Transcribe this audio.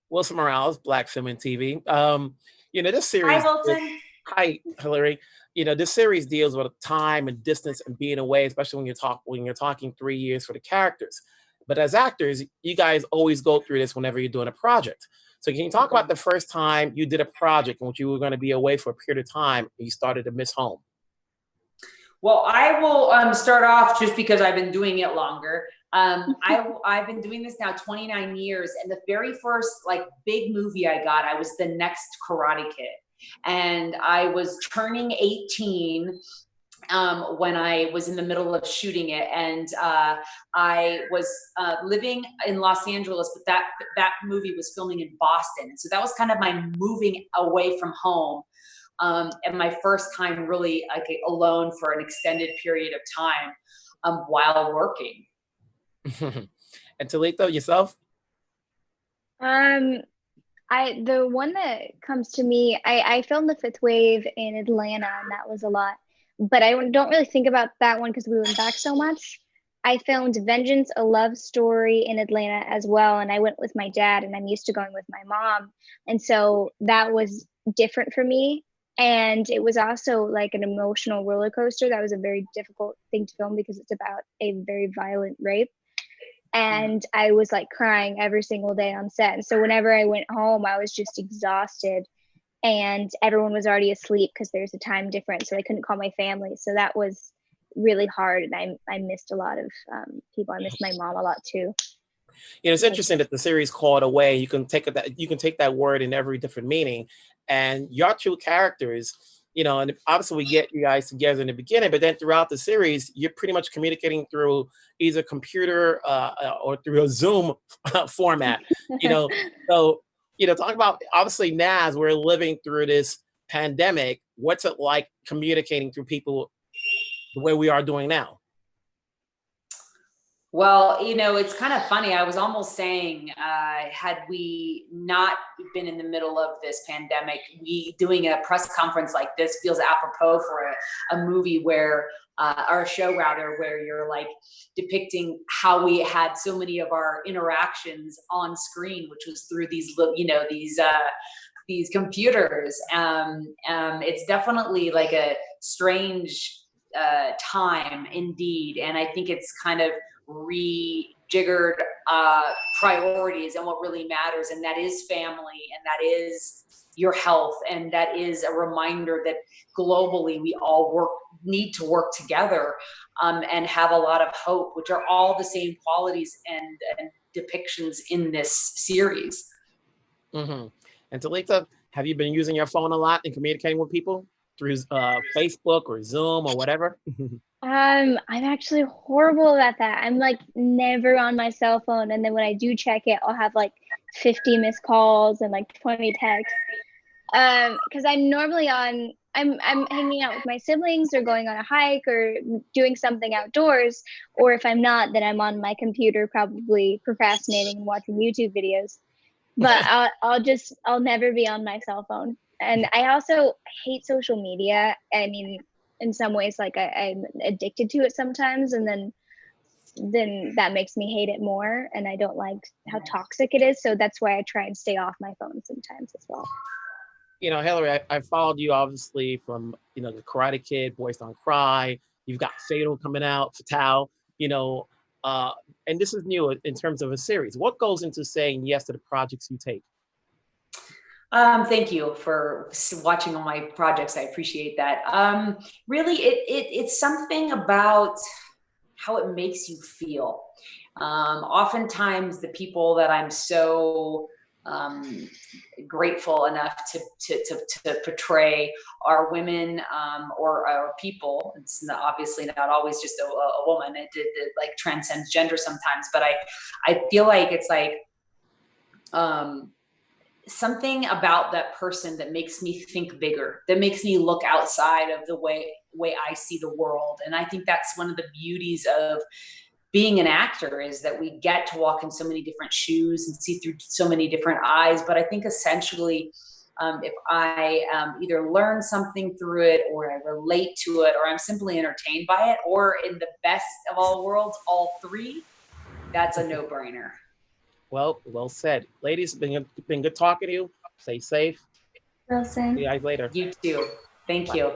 Wilson Morales, Black Film and TV. This Hi, series. Wilson. Hi, Hilary. This series deals with time and distance and being away, especially when you're talking 3 years for the characters. But as actors, you guys always go through this whenever you're doing a project. So can you talk about the first time you did a project in which you were going to be away for a period of time and you started to miss home? Well, I will start off just because I've been doing it longer. I've been doing this now 29 years, and the very first like big movie I got, I was the next Karate Kid, and I was turning 18 when I was in the middle of shooting it, and I was living in Los Angeles, but that movie was filming in Boston, so that was kind of my moving away from home. And my first time really like alone for an extended period of time while working. And Talitha, yourself? The one that comes to me, I filmed The Fifth Wave in Atlanta, and that was a lot. But I don't really think about that one because we went back so much. I filmed Vengeance, a Love Story in Atlanta as well, and I went with my dad, and I'm used to going with my mom. And so that was different for me. And it was also like an emotional roller coaster. That was a very difficult thing to film because it's about a very violent rape. And I was like crying every single day on set. And so whenever I went home, I was just exhausted, and everyone was already asleep because there's a time difference. So I couldn't call my family. So that was really hard. And I missed a lot of people. I missed my mom a lot too. It's interesting that the series called Away. You can take that word in every different meaning, and your two characters. And obviously we get you guys together in the beginning, but then throughout the series, you're pretty much communicating through either computer or through a Zoom format. So talk about obviously now as we're living through this pandemic, what's it like communicating through people the way we are doing now? Well, it's kind of funny. I was almost saying, had we not been in the middle of this pandemic, doing a press conference like this feels apropos for a movie where, or a show rather, where you're like depicting how we had so many of our interactions on screen, which was through these computers. It's definitely like a strange time indeed. And I think it's kind of rejiggered priorities and what really matters, and that is family, and that is your health, and that is a reminder that globally we all need to work together and have a lot of hope, which are all the same qualities and depictions in this series. Mm-hmm. And Talitha, have you been using your phone a lot and communicating with people through Facebook or Zoom or whatever? I'm actually horrible at that. I'm like never on my cell phone, and then when I do check it, I'll have like 50 missed calls and like 20 texts. Because I'm normally I'm hanging out with my siblings or going on a hike or doing something outdoors, or if I'm not, then I'm on my computer probably procrastinating and watching YouTube videos. But I'll never be on my cell phone. And I also hate social media. I mean, in some ways, like I'm addicted to it sometimes, and then that makes me hate it more, and I don't like how toxic it is. So that's why I try and stay off my phone sometimes as well. Hilary, I followed you obviously from the Karate Kid, Boys Don't Cry. You've got Fatal coming out, Fatal. And this is new in terms of a series. What goes into saying yes to the projects you take? Thank you for watching all my projects. I appreciate that. Really, it's something about how it makes you feel. Oftentimes, the people that I'm so grateful enough to portray are women or people. It's obviously not always just a woman. It like transcends gender sometimes, but I feel like it's like something about that person that makes me think bigger, that makes me look outside of the way I see the world. And I think that's one of the beauties of being an actor, is that we get to walk in so many different shoes and see through so many different eyes. But I think essentially, if I either learn something through it, or I relate to it, or I'm simply entertained by it, or in the best of all worlds, all three, that's a no-brainer. Well said. Ladies, been good talking to you. Stay safe. Wilson. See you guys later. You too. Thank Bye. you.